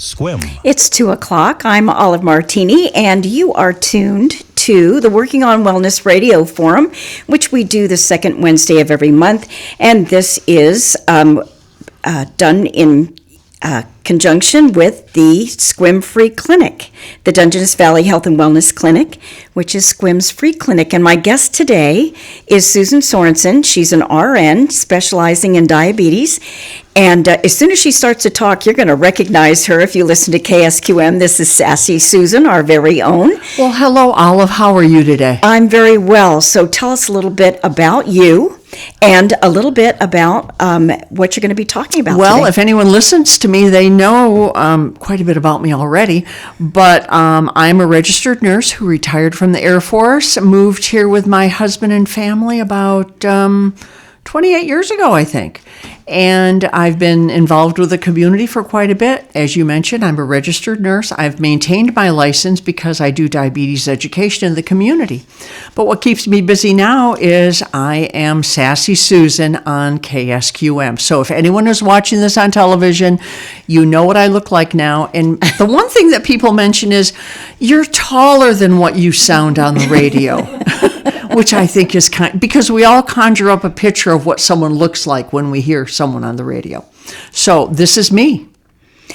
Squim. It's 2:00. I'm Olive Martini, and you are tuned to the Working on Wellness Radio Forum, which we do the second Wednesday of every month. And this is done in conjunction with the Squim Free Clinic, the Dungeness Valley Health and Wellness Clinic, which is Squim's free clinic. And my guest today is Susan Sorensen. She's an RN specializing in diabetes. And as soon as she starts to talk, you're going to recognize her if you listen to KSQM. This is Sassy Susan, our very own. Well, hello, Olive. How are you today? I'm very well. So tell us a little bit about you and a little bit about what you're going to be talking about Well, today. if anyone listens to me, they know quite a bit about me already. But I'm a registered nurse who retired from the Air Force, moved here with my husband and family about 28 years ago, I think. And I've been involved with the community for quite a bit. As you mentioned, I'm a registered nurse. I've maintained my license because I do diabetes education in the community. But what keeps me busy now is I am Sassy Susan on KSQM. So if anyone is watching this on television, you know what I look like now. And the one thing that people mention is, you're taller than what you sound on the radio. Which I think is because we all conjure up a picture of what someone looks like when we hear someone on the radio. So this is me.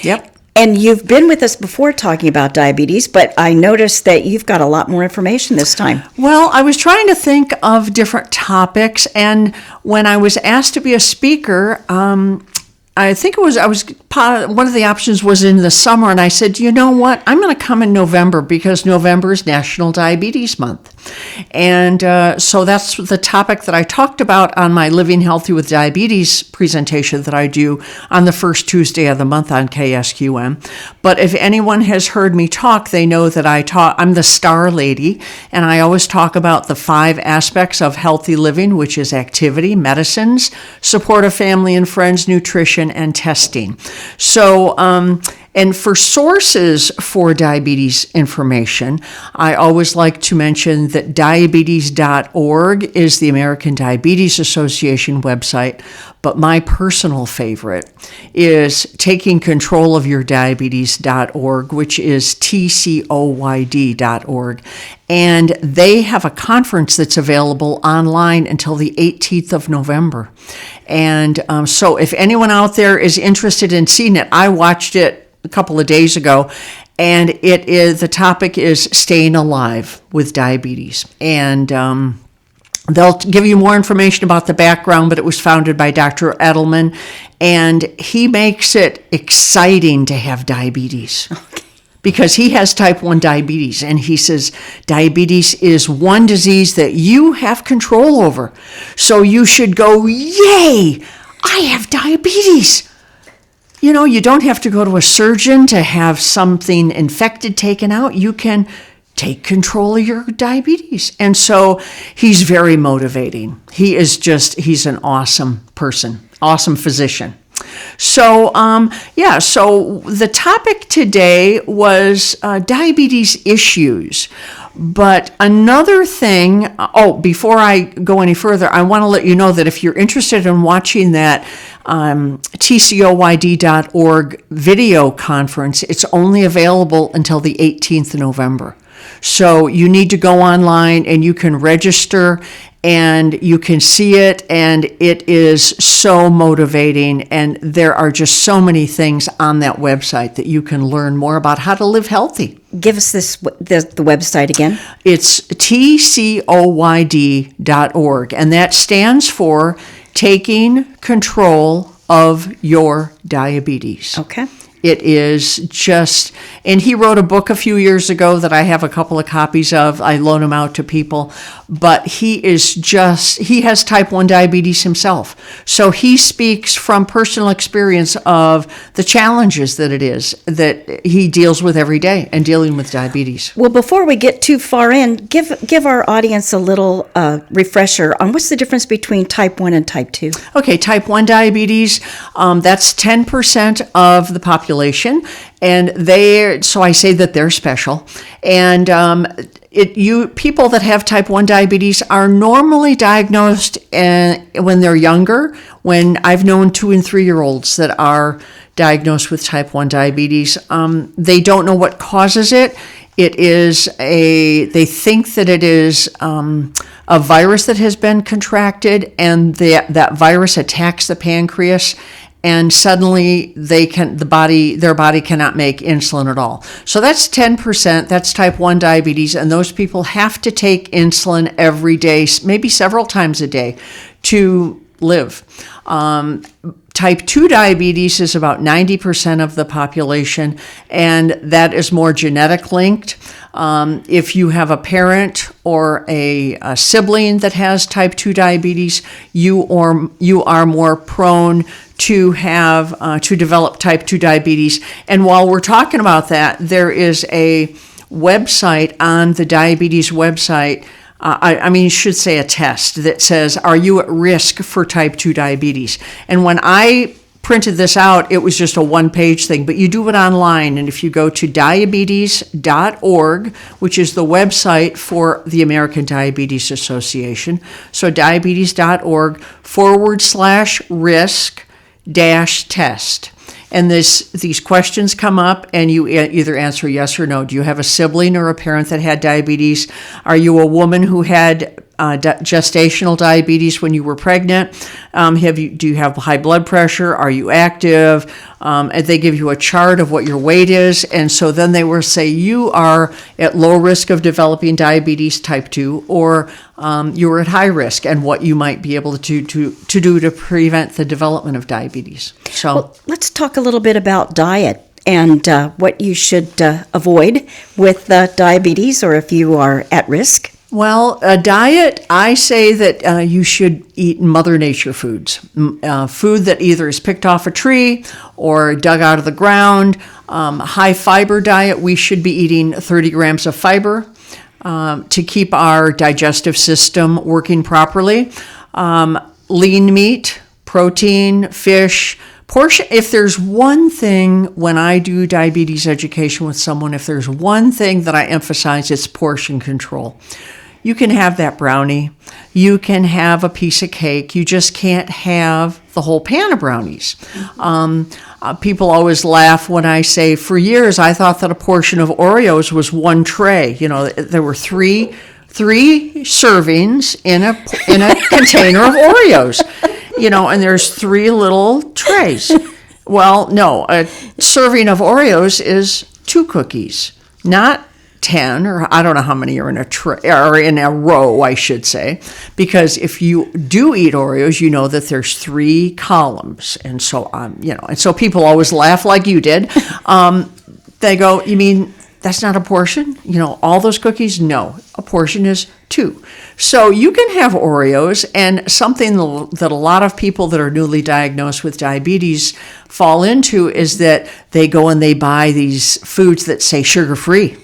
Yep. And you've been with us before talking about diabetes, but I noticed that you've got a lot more information this time. Well, I was trying to think of different topics, and when I was asked to be a speaker, I think one of the options was in the summer, and I said, you know what, I'm going to come in November because November is National Diabetes Month. And so that's the topic that I talked about on my Living Healthy with Diabetes presentation that I do on the first Tuesday of the month on KSQM. But if anyone has heard me talk, they know that I'm the star lady, and I always talk about the 5 aspects of healthy living, which is activity, medicines, support of family and friends, nutrition, and testing. So, and for sources for diabetes information, I always like to mention that diabetes.org is the American Diabetes Association website, but my personal favorite is takingcontrolofyourdiabetes.org, which is tcoyd.org. And they have a conference that's available online until the 18th of November. And so if anyone out there is interested in seeing it, I watched it a couple of days ago, and the topic is staying alive with diabetes. And they'll give you more information about the background, but it was founded by Dr. Edelman, and he makes it exciting to have diabetes. Okay. Because he has type 1 diabetes, and he says diabetes is one disease that you have control over. So you should go, yay, I have diabetes. You know, you don't have to go to a surgeon to have something infected taken out. You can take control of your diabetes. And so he's very motivating. He's an awesome person, awesome physician. So, so the topic today was diabetes issues. But another thing, before I go any further, I want to let you know that if you're interested in watching that tcoyd.org video conference, it's only available until the 18th of November. So you need to go online and you can register and you can see it, and it is so motivating, and there are just so many things on that website that you can learn more about how to live healthy. Give us the website again. It's tcoyd.org, and that stands for Taking Control of Your Diabetes. Okay. It is just, and he wrote a book a few years ago that I have a couple of copies of. I loan them out to people, but he has type 1 diabetes himself. So he speaks from personal experience of the challenges that it is that he deals with every day and dealing with diabetes. Well, before we get too far in, give our audience a little refresher on what's the difference between type 1 and type 2. Okay, type 1 diabetes, that's 10% of the population, and so I say that they're special. And people that have type 1 diabetes are normally diagnosed when they're younger. When I've known 2 and 3-year-olds that are diagnosed with type 1 diabetes, they don't know what causes it. They think that it is a virus that has been contracted, and that virus attacks the pancreas, and suddenly their body cannot make insulin at all. So that's 10%, that's type 1 diabetes, and those people have to take insulin every day, maybe several times a day, to live. Type 2 diabetes is about 90% of the population, and that is more genetic linked. If you have a parent or a sibling that has type 2 diabetes, you are more prone to develop type 2 diabetes. And while we're talking about that, there is a website on the diabetes website, I should say a test that says, are you at risk for type 2 diabetes? And when I printed this out, it was just a one-page thing, but you do it online. And if you go to diabetes.org, which is the website for the American Diabetes Association, so diabetes.org/risk-test. And these questions come up, and you either answer yes or no. Do you have a sibling or a parent that had diabetes? Are you a woman who had gestational diabetes when you were pregnant? Do you have high blood pressure? Are you active? And they give you a chart of what your weight is, and so then they will say you are at low risk of developing diabetes type 2, or you're at high risk, and what you might be able to do to prevent the development of diabetes. So well, let's talk a little bit about diet and what you should avoid with diabetes, or if you are at risk. Well, a diet, I say that you should eat Mother Nature foods, food that either is picked off a tree or dug out of the ground. High fiber diet, we should be eating 30 grams of fiber to keep our digestive system working properly. Lean meat, protein, fish, portion. If there's one thing when I do diabetes education with someone, if there's one thing that I emphasize, it's portion control. You can have that brownie. You can have a piece of cake. You just can't have the whole pan of brownies. People always laugh when I say, for years, I thought that a portion of Oreos was one tray. You know, there were three servings in a container of Oreos. You know, and there's 3 little trays. Well, no, a serving of Oreos is 2 cookies, not 10, or I don't know how many are in a tray, or in a row, I should say, because if you do eat Oreos, you know that there's 3 columns, and so and so people always laugh like you did. They go, "You mean that's not a portion? You know, all those cookies?" No, a portion is 2. So you can have Oreos, and something that a lot of people that are newly diagnosed with diabetes fall into is that they go and they buy these foods that say sugar-free.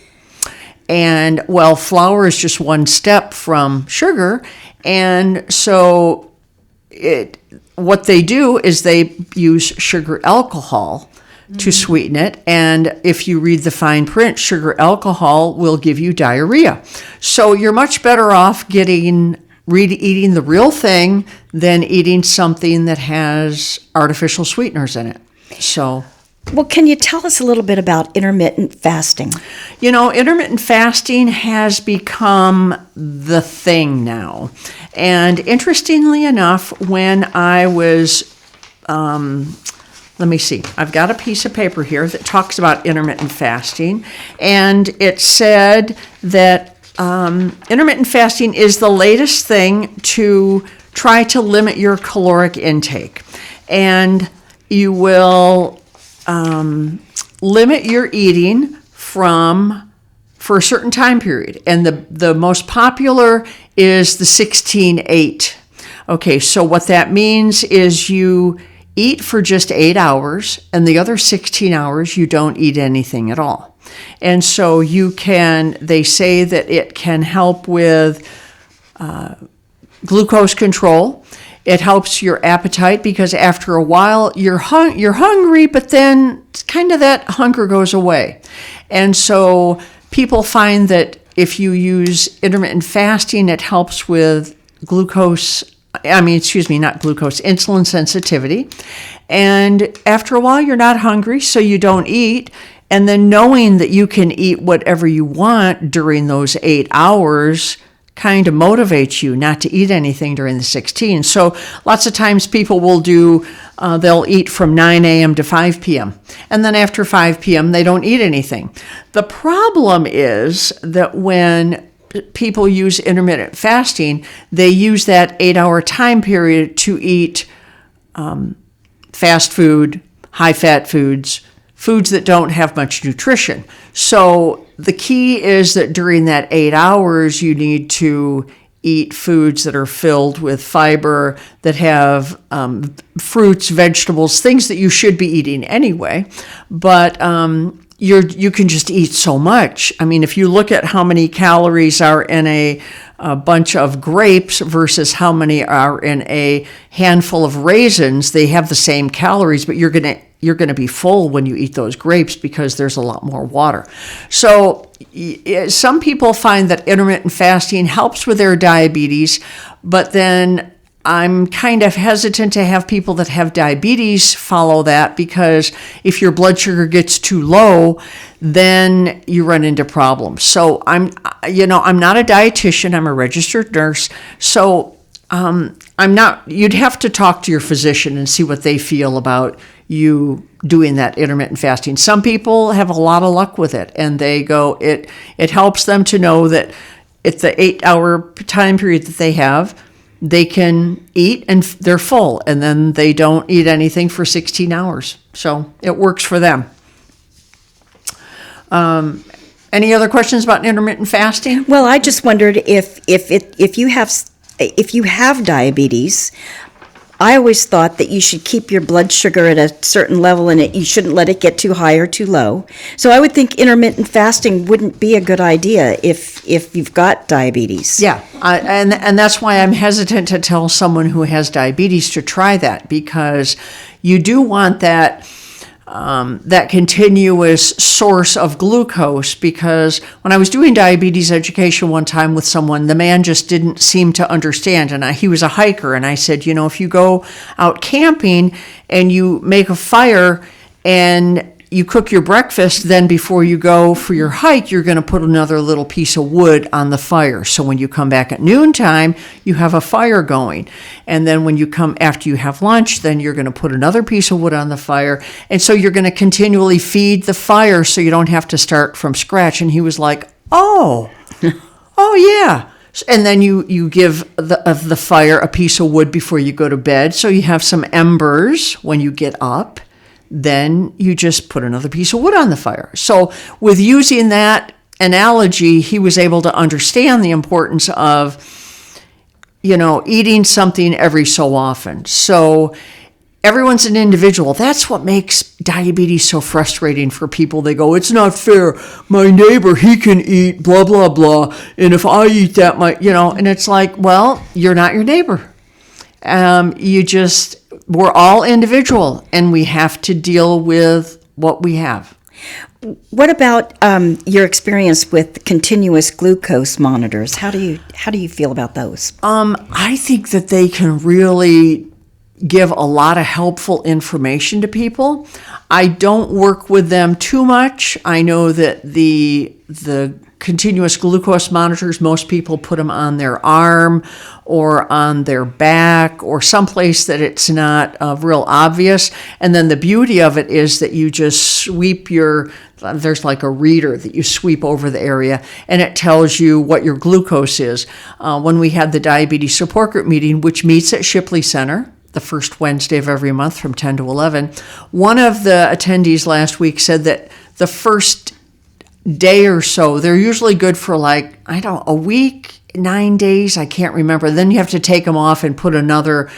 And, well, flour is just one step from sugar, and so what they do is they use sugar alcohol to sweeten it, and if you read the fine print, sugar alcohol will give you diarrhea. So you're much better off eating the real thing than eating something that has artificial sweeteners in it. So, well, can you tell us a little bit about intermittent fasting? You know, intermittent fasting has become the thing now. And interestingly enough, when I was, let me see, I've got a piece of paper here that talks about intermittent fasting, and it said that intermittent fasting is the latest thing to try to limit your caloric intake. And you will limit your eating for a certain time period. And the most popular is the 16-8. Okay, so what that means is you eat for just 8 hours, and the other 16 hours you don't eat anything at all. And so they say that it can help with glucose control. It helps your appetite, because after a while you're hungry, but then kind of that hunger goes away. And so people find that if you use intermittent fasting, it helps with insulin sensitivity. And after a while, you're not hungry, so you don't eat. And then knowing that you can eat whatever you want during those 8 hours kind of motivates you not to eat anything during the 16. So lots of times people will they'll eat from 9 a.m. to 5 p.m. And then after 5 p.m., they don't eat anything. The problem is that when people use intermittent fasting, they use that 8-hour time period to eat fast food, high-fat foods that don't have much nutrition. So the key is that during that 8 hours, you need to eat foods that are filled with fiber, that have fruits, vegetables, things that you should be eating anyway. But you can just eat so much. I mean, if you look at how many calories are in a bunch of grapes versus how many are in a handful of raisins, they have the same calories, but you're going to be full when you eat those grapes because there's a lot more water. So some people find that intermittent fasting helps with their diabetes, but then I'm kind of hesitant to have people that have diabetes follow that, because if your blood sugar gets too low, then you run into problems. So I'm not a dietitian, I'm a registered nurse. So you'd have to talk to your physician and see what they feel about you doing that intermittent fasting. Some people have a lot of luck with it, and they go, it helps them to know that it's the 8-hour time period that they have, they can eat and they're full, and then they don't eat anything for 16 hours. So it works for them. Any other questions about intermittent fasting? Well, I just wondered if you have diabetes, I always thought that you should keep your blood sugar at a certain level, and you shouldn't let it get too high or too low. So I would think intermittent fasting wouldn't be a good idea if you've got diabetes. Yeah, and that's why I'm hesitant to tell someone who has diabetes to try that, because you do want that continuous source of glucose. Because when I was doing diabetes education one time with someone, the man just didn't seem to understand. And he was a hiker. And I said, if you go out camping and you make a fire and you cook your breakfast, then before you go for your hike, you're going to put another little piece of wood on the fire. So when you come back at noontime, you have a fire going. And then when you come after you have lunch, then you're going to put another piece of wood on the fire. And so you're going to continually feed the fire so you don't have to start from scratch. And he was like, oh yeah. And then you give the fire a piece of wood before you go to bed. So you have some embers when you get up. Then you just put another piece of wood on the fire. So with using that analogy, he was able to understand the importance of, eating something every so often. So everyone's an individual. That's what makes diabetes so frustrating for people. They go, it's not fair. My neighbor, he can eat blah, blah, blah. And if I eat that, and it's like, well, you're not your neighbor. We're all individual, and we have to deal with what we have. What about your experience with continuous glucose monitors? How do you feel about those? I think that they can really give a lot of helpful information to people. I don't work with them too much. I know that the continuous glucose monitors, most people put them on their arm or on their back or someplace that it's not real obvious. And then the beauty of it is that you just sweep there's like a reader that you sweep over the area, and it tells you what your glucose is. When we had the diabetes support group meeting, which meets at Shipley Center, the first Wednesday of every month from 10 to 11, one of the attendees last week said that the first day or so, they're usually good for a week, 9 days, I can't remember. Then you have to take them off and put another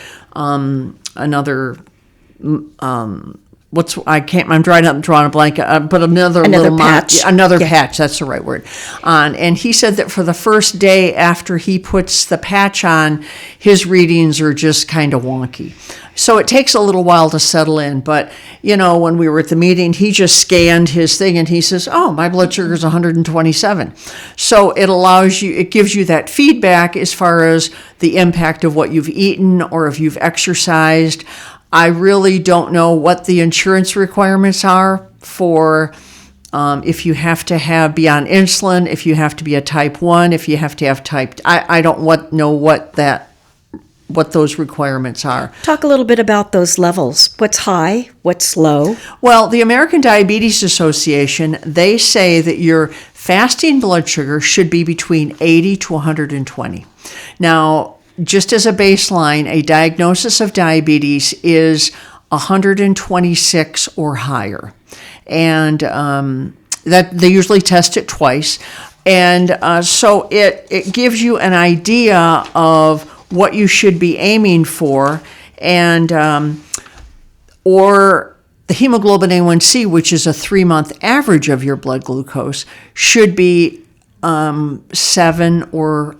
I'm drawing a blank, but another little patch. another patch, that's the right word, on. And he said that for the first day after he puts the patch on, his readings are just kind of wonky. So it takes a little while to settle in. But, when we were at the meeting, he just scanned his thing and he says, oh, my blood sugar is 127. So it gives you that feedback as far as the impact of what you've eaten or if you've exercised. I really don't know what the insurance requirements are for if you have to be on insulin, if you have to be a type 1, if you have to have I don't know what those requirements are. Talk a little bit about those levels. What's high? What's low? Well, the American Diabetes Association, they say that your fasting blood sugar should be between 80 to 120. Now, just as a baseline, a diagnosis of diabetes is 126 or higher. And that they usually test it twice. And so it gives you an idea of what you should be aiming for. And or the hemoglobin A1C, which is a 3-month average of your blood glucose, should be 7 or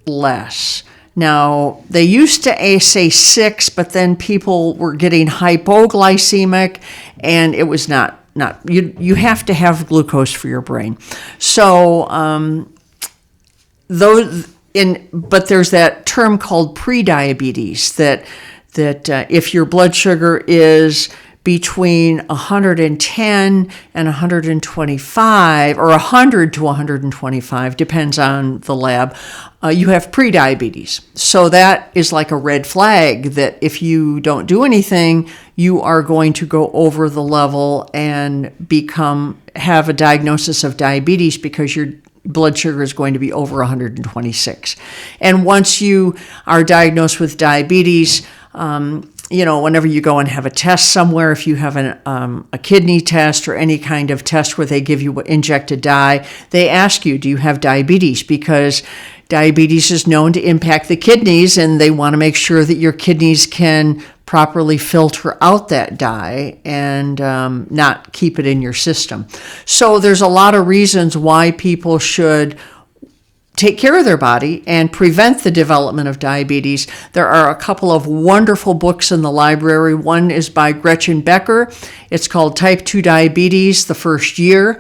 less. Now, they used to say 6, but then people were getting hypoglycemic, and it was not you have to have glucose for your brain. So, but there's that term called prediabetes that if your blood sugar is between 110 and 125, or 100 to 125, depends on the lab, you have prediabetes. So that is like a red flag that if you don't do anything, you are going to go over the level and have a diagnosis of diabetes because your blood sugar is going to be over 126. And once you are diagnosed with diabetes, whenever you go and have a test somewhere, if you have a kidney test or any kind of test where they give you injected dye, they ask you, do you have diabetes? Because diabetes is known to impact the kidneys, and they want to make sure that your kidneys can properly filter out that dye and not keep it in your system. So there's a lot of reasons why people should take care of their body and prevent the development of diabetes. There are a couple of wonderful books in the library. One is by Gretchen Becker. It's called Type 2 Diabetes, the First Year,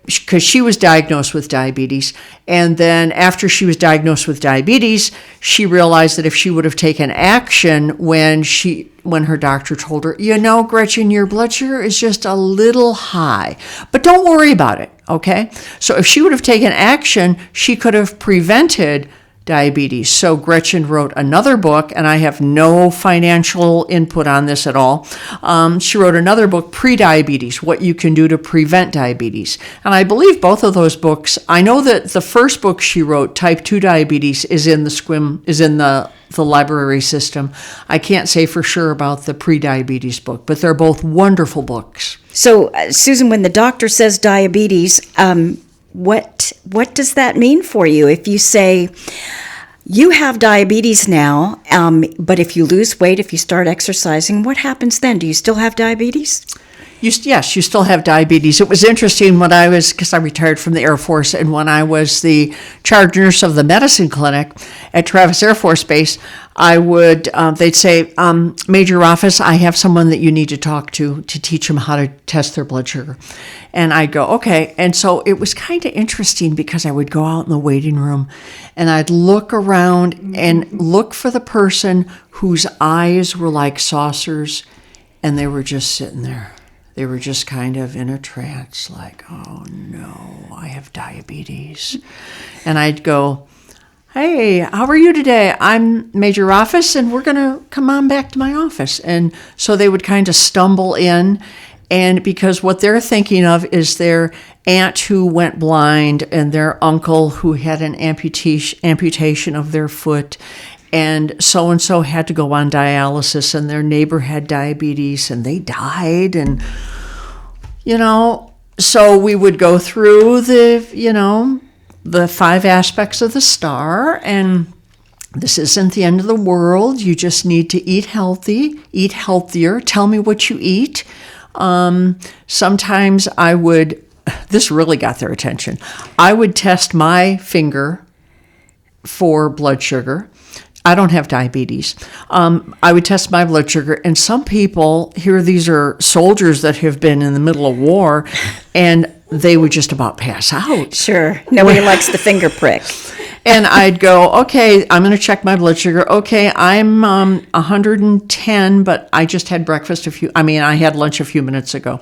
because she was diagnosed with diabetes. And then after she was diagnosed with diabetes, she realized that if she would have taken action when her doctor told her, Gretchen, your blood sugar is just a little high, but don't worry about it, okay? So if she would have taken action, she could have prevented diabetes. So Gretchen wrote another book, and I have no financial input on this at all. She wrote another book, Prediabetes, What You Can Do to Prevent Diabetes. And I believe both of those books, I know that the first book she wrote, Type 2 Diabetes, is in the library system. I can't say for sure about the Prediabetes book, but they're both wonderful books. So, Susan, when the doctor says diabetes, what does that mean for you? If you say, you have diabetes now, but if you lose weight, if you start exercising, what happens then? Do you still have diabetes? Yes, you still have diabetes. It was interesting because I retired from the Air Force, and when I was the charge nurse of the medicine clinic at Travis Air Force Base, they'd say, Major Office, I have someone that you need to talk to teach them how to test their blood sugar. And I'd go, okay. And so it was kind of interesting because I would go out in the waiting room and I'd look around and look for the person whose eyes were like saucers, and they were just sitting there. They were just kind of in a trance, like, oh no, I have diabetes. And I'd go, hey, how are you today? I'm Major Office, and we're going to come on back to my office. And so they would kind of stumble in, and because what they're thinking of is their aunt who went blind and their uncle who had an amputation of their foot, and so-and-so had to go on dialysis, and their neighbor had diabetes, and they died, and, so we would go through the 5 aspects of the star, and This isn't the end of the world. You just need to eat healthy, eat healthier. Tell me what you eat. Sometimes this really got their attention. I would test my finger for blood sugar. I don't have diabetes. I would test my blood sugar, and some people here, these are soldiers that have been in the middle of war, and they would just about pass out. Sure. Nobody likes the finger prick. And I'd go, okay, I'm going to check my blood sugar. Okay, I'm 110, but I just had breakfast I had lunch a few minutes ago.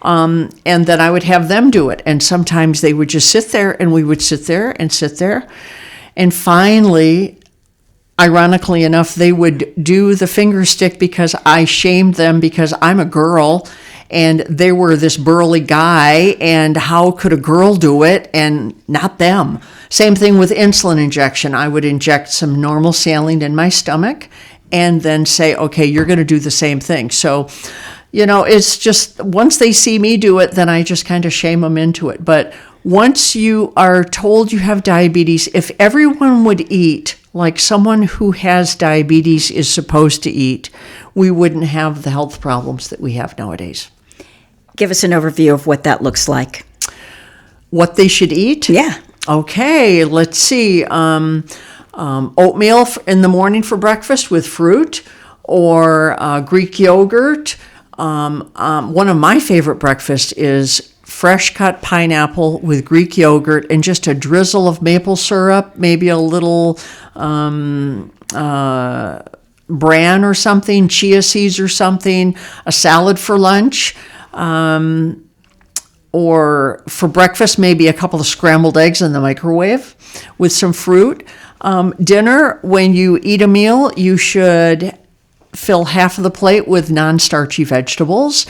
And then I would have them do it. And sometimes they would just sit there, and we would sit there. And finally, ironically enough, they would do the finger stick because I shamed them because I'm a girl and they were this burly guy, and how could a girl do it and not them? Same thing with insulin injection. I would inject some normal saline in my stomach and then say, okay, you're going to do the same thing. So, it's just once they see me do it, then I just kind of shame them into it. But once you are told you have diabetes, if everyone would eat like someone who has diabetes is supposed to eat, we wouldn't have the health problems that we have nowadays. Give us an overview of what that looks like. What they should eat? Yeah. Okay, let's see. Oatmeal in the morning for breakfast with fruit, or Greek yogurt. One of my favorite breakfasts is fresh cut pineapple with Greek yogurt and just a drizzle of maple syrup, maybe a little bran or something, chia seeds or something, a salad for lunch. Or for breakfast, maybe a couple of scrambled eggs in the microwave with some fruit. Dinner, when you eat a meal, you should fill half of the plate with non-starchy vegetables,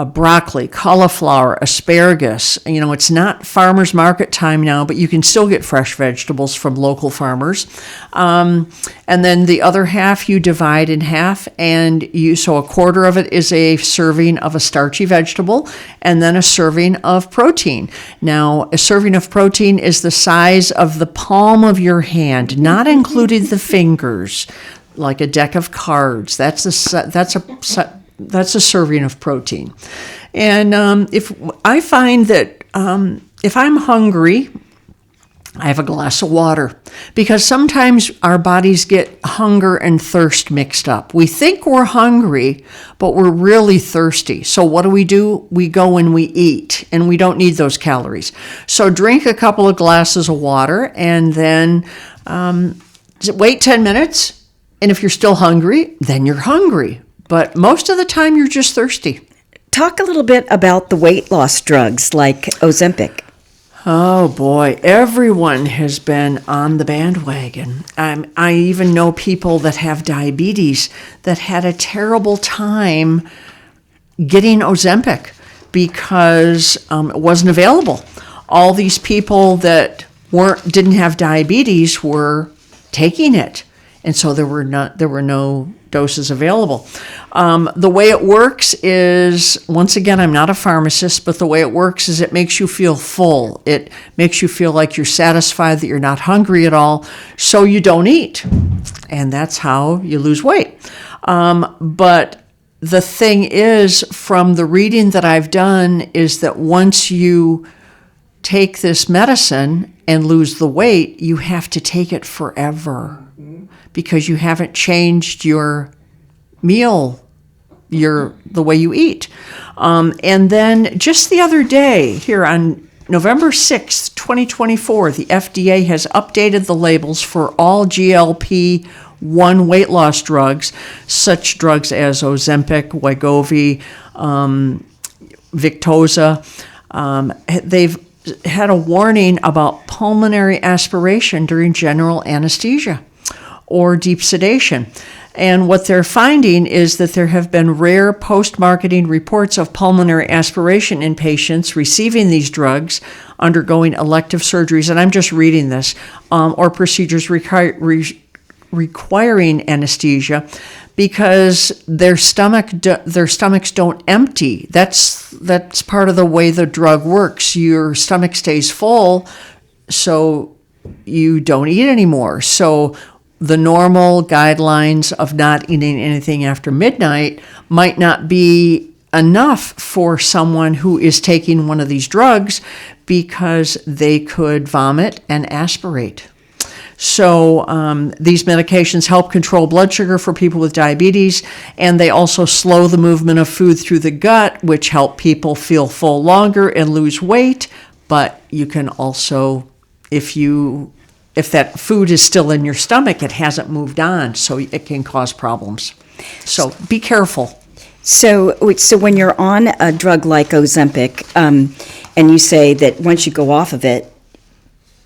broccoli, cauliflower, asparagus. It's not farmer's market time now, but you can still get fresh vegetables from local farmers. And then the other half you divide in half, so a quarter of it is a serving of a starchy vegetable, and then a serving of protein. Now, a serving of protein is the size of the palm of your hand, not including the fingers, like a deck of cards. That's a serving of protein. And if I find that if I'm hungry, I have a glass of water, because sometimes our bodies get hunger and thirst mixed up. We think we're hungry, but we're really thirsty. So what do? We go and we eat, and we don't need those calories. So drink a couple of glasses of water, and then wait 10 minutes. And if you're still hungry, then you're hungry. But most of the time, you're just thirsty. Talk a little bit about the weight loss drugs like Ozempic. Oh boy, everyone has been on the bandwagon. I even know people that have diabetes that had a terrible time getting Ozempic because it wasn't available. All these people that didn't have diabetes were taking it. And so there were no doses available. The way it works is, once again, I'm not a pharmacist, but the way it works is it makes you feel full. It makes you feel like you're satisfied, that you're not hungry at all, so you don't eat. And that's how you lose weight. But the thing is, from the reading that I've done, is that once you take this medicine and lose the weight, you have to take it forever. Because you haven't changed your meal, the way you eat. And then just the other day, here on November 6th, 2024, the FDA has updated the labels for all GLP-1 weight loss drugs, such drugs as Ozempic, Wegovy, Victoza. They've had a warning about pulmonary aspiration during general anesthesia or deep sedation. And what they're finding is that there have been rare post-marketing reports of pulmonary aspiration in patients receiving these drugs, undergoing elective surgeries, and I'm just reading this, or procedures requiring anesthesia, because their stomachs don't empty. That's part of the way the drug works. Your stomach stays full, so you don't eat anymore. So the normal guidelines of not eating anything after midnight might not be enough for someone who is taking one of these drugs because they could vomit and aspirate. So these medications help control blood sugar for people with diabetes, and they also slow the movement of food through the gut, which help people feel full longer and lose weight. But you can also, if that food is still in your stomach, it hasn't moved on, so it can cause problems. So be careful. So when you're on a drug like Ozempic, and you say that once you go off of it,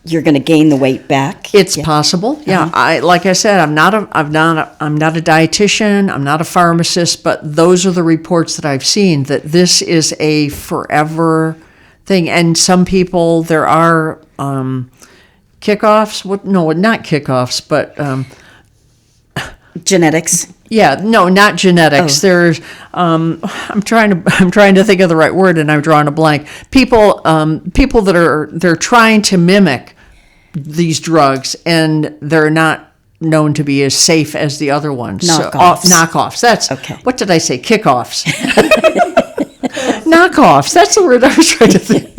you're going to gain the weight back. It's possible. Yeah. Like I said, I'm not a dietitian. I'm not a pharmacist, but those are the reports that I've seen, that this is a forever thing. And some people, there are kickoffs. No, not kickoffs, but genetics. Yeah, no, not genetics. Oh. There's, I'm trying to think of the right word, and I'm drawing a blank. People that they're trying to mimic these drugs, and they're not known to be as safe as the other ones. Knockoffs. Knockoffs. That's okay. What did I say? Kickoffs. Knockoffs. That's the word I was trying to think.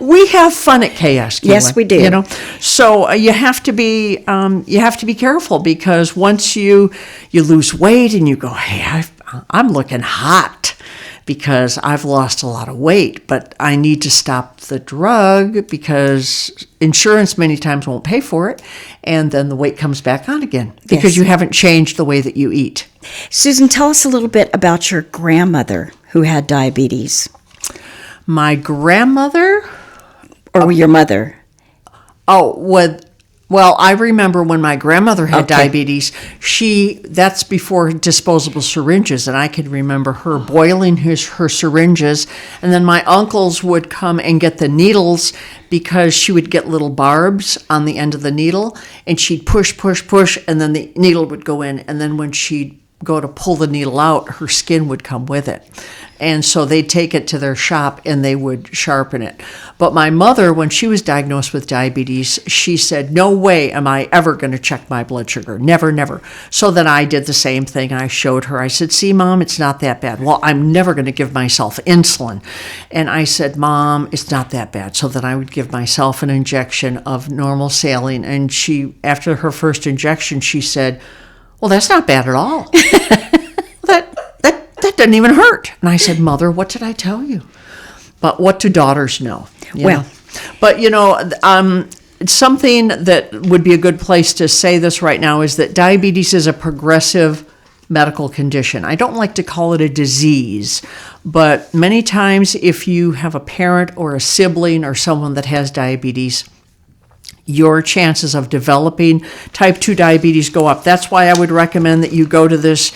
We have fun at KS. Yes, we do. You know, so you have to be careful, because once you lose weight and you go, hey, I'm looking hot because I've lost a lot of weight, but I need to stop the drug because insurance many times won't pay for it, and then the weight comes back on again because you haven't changed the way that you eat. Susan, tell us a little bit about your grandmother who had diabetes. My grandmother? Or your mother? Well, I remember when my grandmother had diabetes, that's before disposable syringes, and I could remember her boiling her syringes, and then my uncles would come and get the needles because she would get little barbs on the end of the needle, and she'd push, and then the needle would go in, and then when she'd go to pull the needle out, her skin would come with it. And so they'd take it to their shop and they would sharpen it. But my mother, when she was diagnosed with diabetes, she said, no way am I ever going to check my blood sugar. Never, never. So then I did the same thing. I showed her. I said, see, Mom, it's not that bad. Well, I'm never going to give myself insulin. And I said, Mom, it's not that bad. So then I would give myself an injection of normal saline. And she, after her first injection, she said, well, that's not bad at all. That doesn't even hurt. And I said, Mother, what did I tell you? But what do daughters know? You know? But, something that would be a good place to say this right now is that diabetes is a progressive medical condition. I don't like to call it a disease, but many times if you have a parent or a sibling or someone that has diabetes, your chances of developing type 2 diabetes go up. That's why I would recommend that you go to this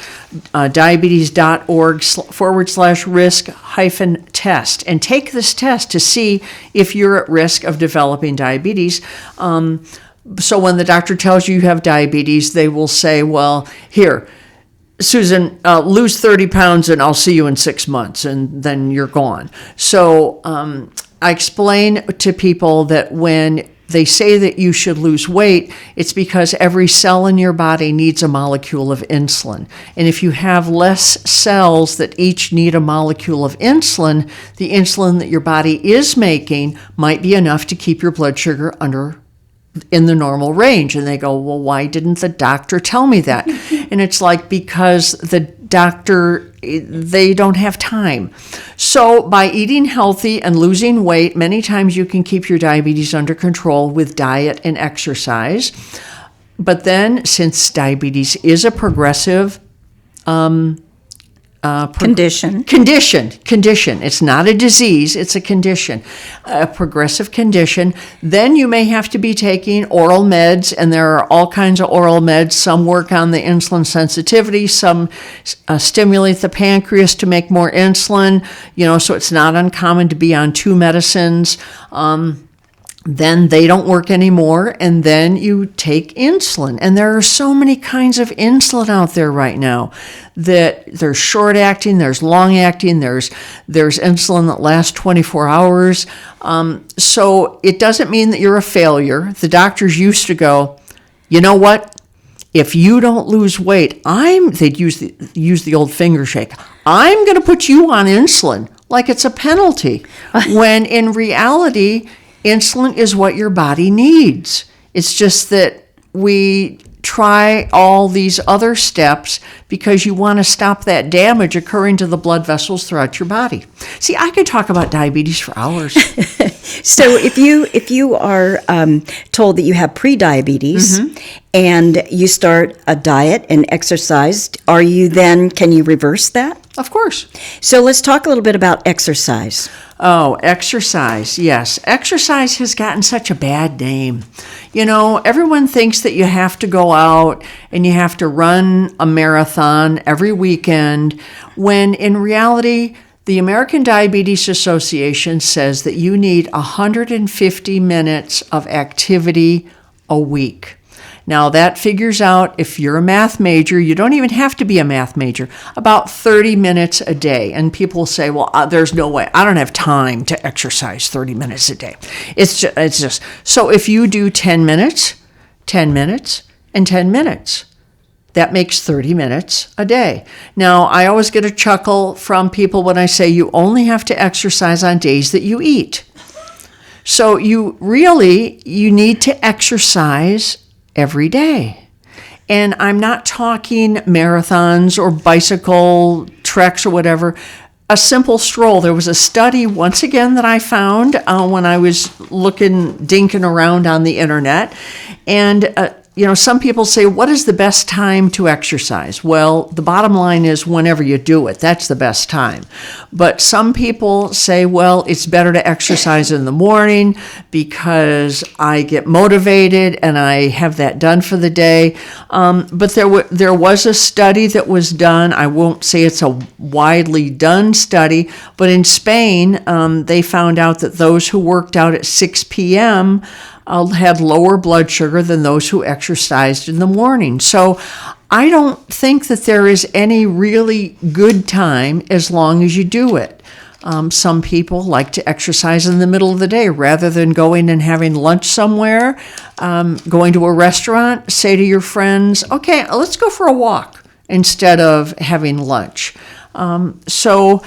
diabetes.org/risk-test and take this test to see if you're at risk of developing diabetes. So when the doctor tells you you have diabetes, they will say, well, here, Susan, lose 30 pounds and I'll see you in 6 months, and then you're gone. So I explain to people that when they say that you should lose weight, it's because every cell in your body needs a molecule of insulin. And if you have less cells that each need a molecule of insulin, the insulin that your body is making might be enough to keep your blood sugar in the normal range. And they go, well, why didn't the doctor tell me that? And it's like, because the doctor, they don't have time. So by eating healthy and losing weight, many times you can keep your diabetes under control with diet and exercise. But then, since diabetes is a progressive condition. It's not a disease, it's a condition, a progressive condition. Then you may have to be taking oral meds, and there are all kinds of oral meds. Some work on the insulin sensitivity, some stimulate the pancreas to make more insulin, so it's not uncommon to be on 2 medicines. Then they don't work anymore, and then you take insulin. And there are so many kinds of insulin out there right now, that there's short-acting, there's long-acting, there's insulin that lasts 24 hours. So it doesn't mean that you're a failure. The doctors used to go, you know what? if you don't lose weight, they'd use the old finger shake. I'm going to put you on insulin like it's a penalty, when in reality, insulin is what your body needs. It's just that we try all these other steps because you want to stop that damage occurring to the blood vessels throughout your body. See, I could talk about diabetes for hours. So if you are told that you have pre-diabetes and you start a diet and exercise, can you reverse that? Of course. So let's talk a little bit about exercise. Oh, exercise. Yes. Exercise has gotten such a bad name. You know, everyone thinks that you have to go out and you have to run a marathon every weekend, when in reality, the American Diabetes Association says that you need 150 minutes of activity a week. Now, that figures out, if you're a math major, you don't even have to be a math major, about 30 minutes a day. And people say, well, there's no way. I don't have time to exercise 30 minutes a day. It's just so if you do 10 minutes, 10 minutes, and 10 minutes, that makes 30 minutes a day. Now, I always get a chuckle from people when I say you only have to exercise on days that you eat. So you need to exercise every day. And I'm not talking marathons or bicycle treks or whatever. A simple stroll. There was a study, once again, that I found when I was dinking around on the internet. And some people say, what is the best time to exercise? Well, the bottom line is whenever you do it, that's the best time. But some people say, well, it's better to exercise in the morning because I get motivated and I have that done for the day. But there was a study that was done. I won't say it's a widely done study, but in Spain, they found out that those who worked out at 6 p.m. Had lower blood sugar than those who exercised in the morning. So I don't think that there is any really good time as long as you do it. Some people like to exercise in the middle of the day rather than going and having lunch somewhere, going to a restaurant. Say to your friends, okay, let's go for a walk instead of having lunch. So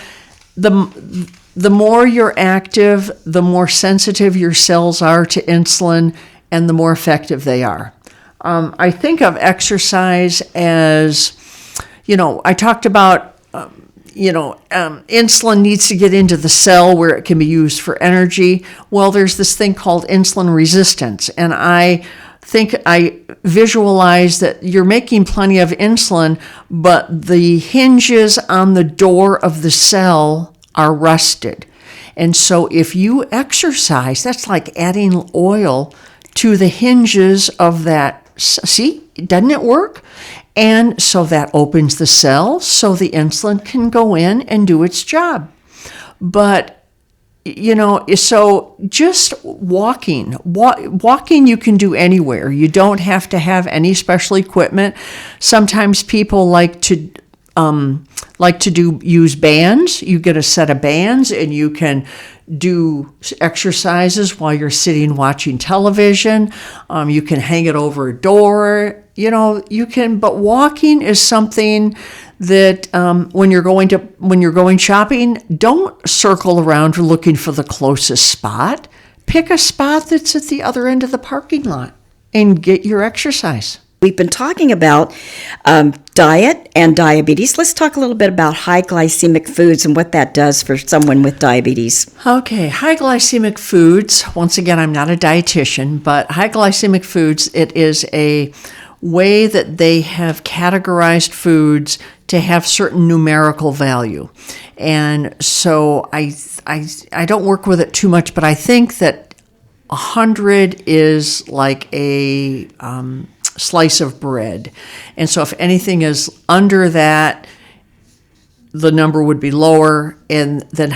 the more you're active, the more sensitive your cells are to insulin, and the more effective they are. I think of exercise as, I talked about, insulin needs to get into the cell where it can be used for energy. Well, there's this thing called insulin resistance, and I think I visualize that you're making plenty of insulin, but the hinges on the door of the cell are rusted. And so if you exercise, that's like adding oil to the hinges of that. See, doesn't it work? And so that opens the cell so the insulin can go in and do its job. But, so just walking you can do anywhere. You don't have to have any special equipment. Sometimes people like to use bands. You get a set of bands and you can do exercises while you're sitting watching television. You can hang it over a door. But walking is something that when you're going shopping, don't circle around looking for the closest spot. Pick a spot that's at the other end of the parking lot and get your exercise. We've been talking about diet and diabetes. Let's talk a little bit about high glycemic foods and what that does for someone with diabetes. Okay, high glycemic foods. Once again, I'm not a dietitian, but high glycemic foods, it is a way that they have categorized foods to have certain numerical value. And so I don't work with it too much, but I think that 100 is like a slice of bread. And so if anything is under that, the number would be lower, and then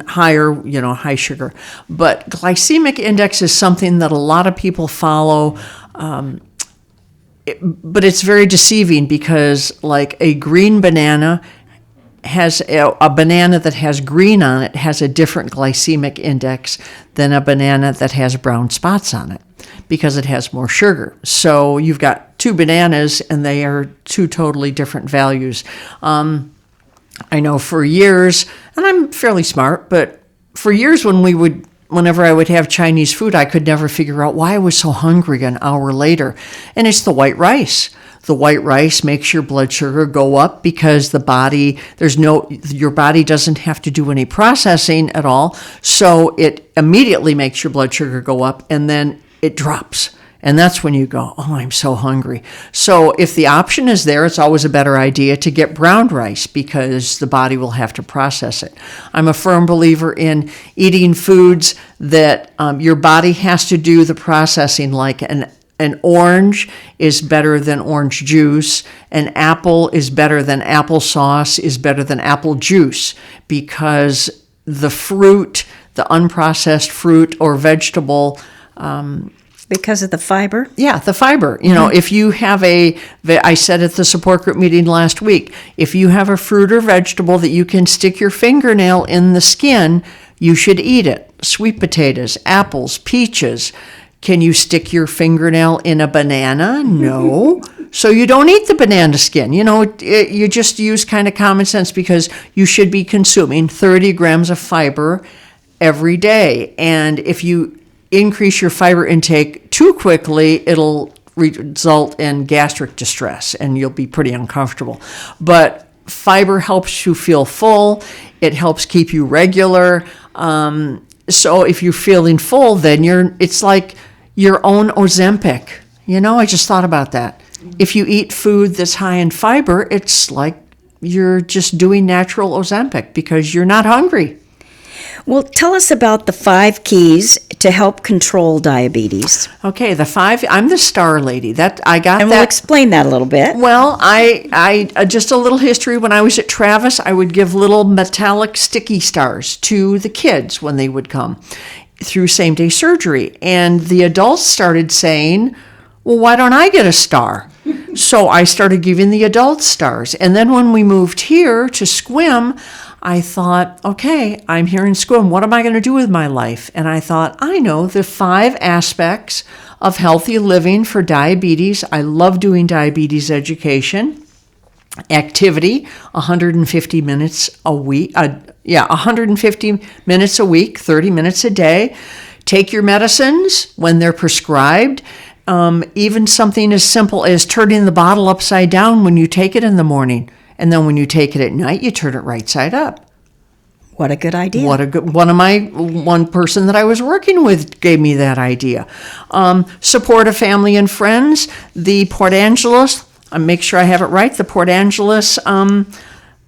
higher, high sugar. But glycemic index is something that a lot of people follow, but it's very deceiving because like a green banana has a banana that has green on it has a different glycemic index than a banana that has brown spots on it because it has more sugar. So you've got two bananas and they are two totally different values. I know for years, and I'm fairly smart, but for years whenever I would have Chinese food, I could never figure out why I was so hungry an hour later. And it's the white rice. The white rice makes your blood sugar go up because your body doesn't have to do any processing at all. So it immediately makes your blood sugar go up and then it drops. And that's when you go, oh, I'm so hungry. So if the option is there, it's always a better idea to get brown rice because the body will have to process it. I'm a firm believer in eating foods that your body has to do the processing, like an orange is better than orange juice. An apple is better than applesauce, is better than apple juice, because the fruit, the unprocessed fruit or vegetable, because of the fiber? yeah, the fiber. If you have I said at the support group meeting last week, if you have a fruit or vegetable that you can stick your fingernail in the skin, you should eat it. Sweet potatoes, apples, peaches. Can you stick your fingernail in a banana? No. So you don't eat the banana skin. You just use kind of common sense because you should be consuming 30 grams of fiber every day. And if you increase your fiber intake too quickly, it'll result in gastric distress and you'll be pretty uncomfortable. But fiber helps you feel full. It helps keep you regular. So if you're feeling full, then it's like your own Ozempic. I just thought about that. If you eat food that's high in fiber, it's like you're just doing natural Ozempic because you're not hungry. Well, tell us about the 5 keys to help control diabetes. Okay, I'm the star lady. And we'll explain that a little bit. Well, I just a little history. When I was at Travis, I would give little metallic sticky stars to the kids when they would come through same-day surgery. And the adults started saying, well, why don't I get a star? So I started giving the adults stars. And then when we moved here to Sequim, I thought, okay, I'm here in Sequim. What am I going to do with my life? And I thought, I know the 5 aspects of healthy living for diabetes. I love doing diabetes education. Activity, 150 minutes a week. 150 minutes a week, 30 minutes a day. Take your medicines when they're prescribed. Even something as simple as turning the bottle upside down when you take it in the morning. And then when you take it at night, you turn it right side up. What a good idea. One person that I was working with gave me that idea. Support of family and friends. The Port Angeles, make sure I have it right, the Port Angeles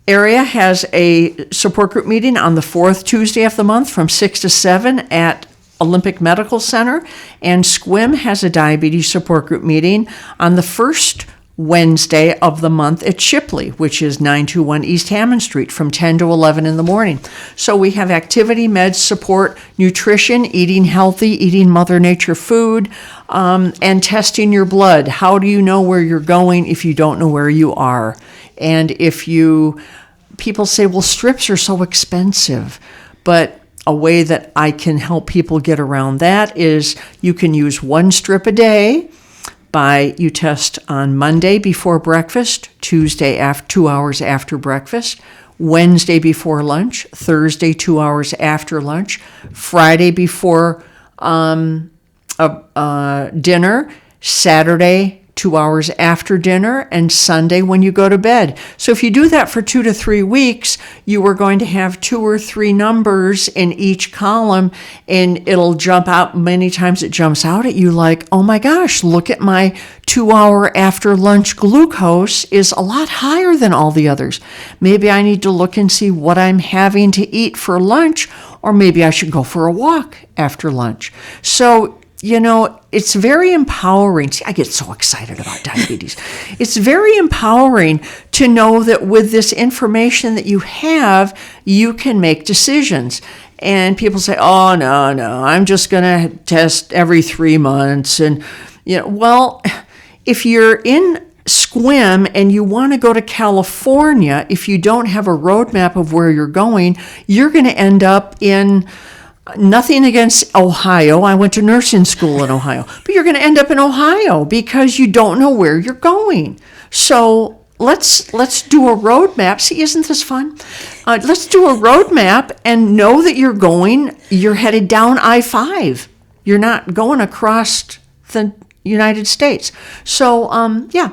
area has a support group meeting on the 4th Tuesday of the month from 6 to 7 at Olympic Medical Center. And Sequim has a diabetes support group meeting on the first Wednesday of the month at Shipley, which is 921 East Hammond Street from 10 to 11 in the morning. So we have activity, meds, support, nutrition, eating healthy, eating Mother Nature food, and testing your blood. How do you know where you're going if you don't know where you are? And people say, well, strips are so expensive, but a way that I can help people get around that is you can use 1 strip a day. You test on Monday before breakfast, Tuesday 2 hours after breakfast, Wednesday before lunch, Thursday 2 hours after lunch, Friday before dinner, Saturday 2 hours after dinner, and Sunday when you go to bed. So if you do that for 2 to 3 weeks, you are going to have 2 or 3 numbers in each column, and it'll jump out. Many times it jumps out at you like, oh my gosh, look at my 2 hour after lunch glucose is a lot higher than all the others. Maybe I need to look and see what I'm having to eat for lunch, or maybe I should go for a walk after lunch. So it's very empowering. See, I get so excited about diabetes. It's very empowering to know that with this information that you have, you can make decisions. And people say, oh, no, I'm just going to test every 3 months. And, well, if you're in SQUIM and you want to go to California, if you don't have a roadmap of where you're going, you're going to end up in, nothing against Ohio. I went to nursing school in Ohio, but you're going to end up in Ohio because you don't know where you're going. So let's do a roadmap. See, isn't this fun? Let's do a roadmap and know that you're headed down I-5. You're not going across the United States. So, you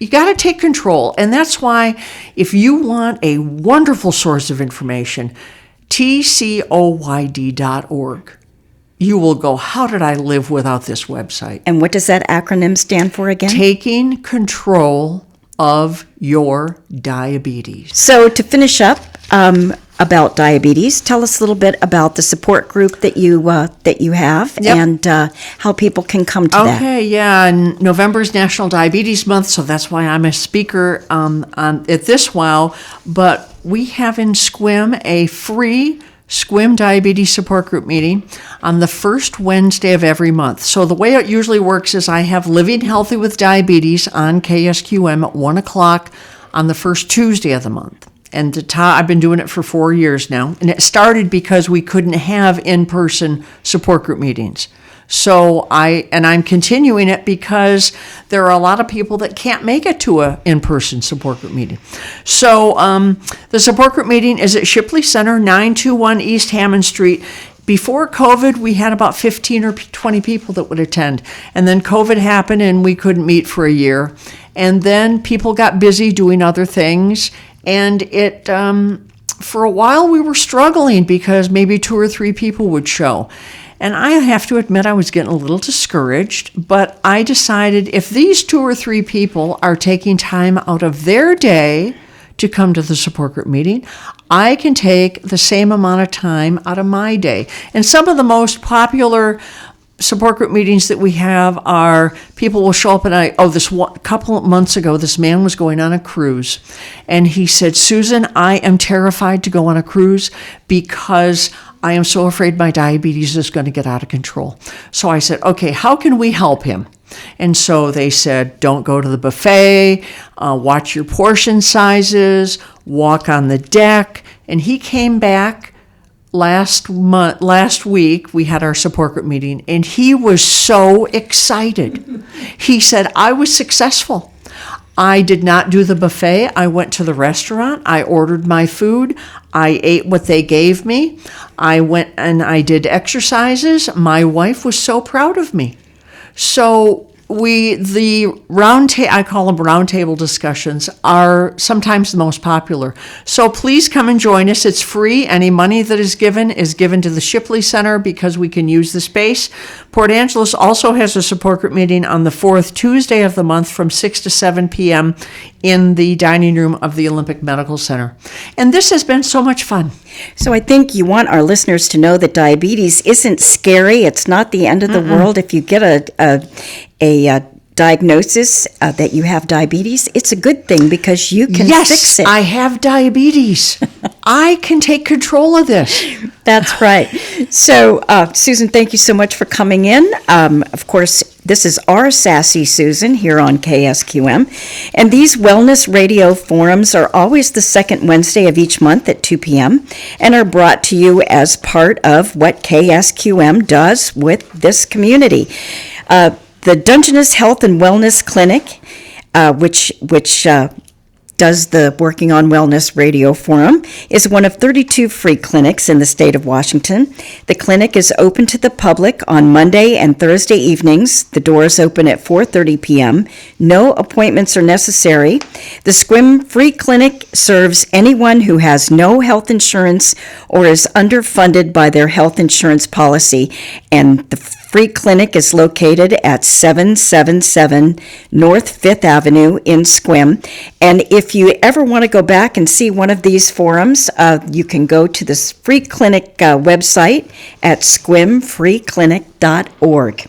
got to take control. And that's why if you want a wonderful source of information, tcoyd.org, you will go, how did I live without this website? And what does that acronym stand for again? Taking control of your diabetes. So to finish up, about diabetes, tell us a little bit about the support group that you have. Yep. And how people can come to that. Okay, yeah, and November is National Diabetes Month, so that's why I'm a speaker at this WOW. But we have in SQUIM a free SQUIM Diabetes Support Group meeting on the first Wednesday of every month. So the way it usually works is I have Living Healthy with Diabetes on KSQM at 1 o'clock on the first Tuesday of the month. And I've been doing it for 4 years now. And it started because we couldn't have in-person support group meetings. So I'm continuing it because there are a lot of people that can't make it to a in-person support group meeting. So the support group meeting is at Shipley Center, 921 East Hammond Street. Before COVID, we had about 15 or 20 people that would attend. And then COVID happened and we couldn't meet for a year. And then people got busy doing other things. And it, for a while, we were struggling because maybe 2 or 3 people would show. And I have to admit I was getting a little discouraged, but I decided if these 2 or 3 people are taking time out of their day to come to the support group meeting, I can take the same amount of time out of my day. And some of the most popular support group meetings that we have are people will show up and couple of months ago, this man was going on a cruise and he said, Susan, I am terrified to go on a cruise because I am so afraid my diabetes is going to get out of control. So I said, okay, how can we help him? And so they said, don't go to the buffet, watch your portion sizes, walk on the deck. And he came back last week, we had our support group meeting, and he was so excited. He said, I was successful. I did not do the buffet. I went to the restaurant. I ordered my food. I ate what they gave me. I went and I did exercises. My wife was so proud of me. So I call them round table discussions, are sometimes the most popular. So please come and join us. It's free. Any money that is given to the Shipley Center because we can use the space. Port Angeles also has a support group meeting on the 4th Tuesday of the month from 6 to 7 p.m. in the dining room of the Olympic Medical Center. And this has been so much fun. So I think you want our listeners to know that diabetes isn't scary. It's not the end of the world. If you get a diagnosis that you have diabetes, it's a good thing because you can fix it. Yes, I have diabetes. I can take control of this. That's right. So, Susan, thank you so much for coming in. Of course, this is our Sassy Susan here on KSQM. And these wellness radio forums are always the second Wednesday of each month at 2 p.m. and are brought to you as part of what KSQM does with this community. The Dungeness Health and Wellness Clinic, which does the Working on Wellness Radio Forum, is one of 32 free clinics in the state of Washington. The clinic is open to the public on Monday and Thursday evenings. The doors open at 4:30 p.m. No appointments are necessary. The SQUIM Free Clinic serves anyone who has no health insurance or is underfunded by their health insurance policy, and the free clinic is located at 777 North 5th Avenue in SQUIM. And if you ever want to go back and see one of these forums, you can go to this free clinic website at squimfreeclinic.org.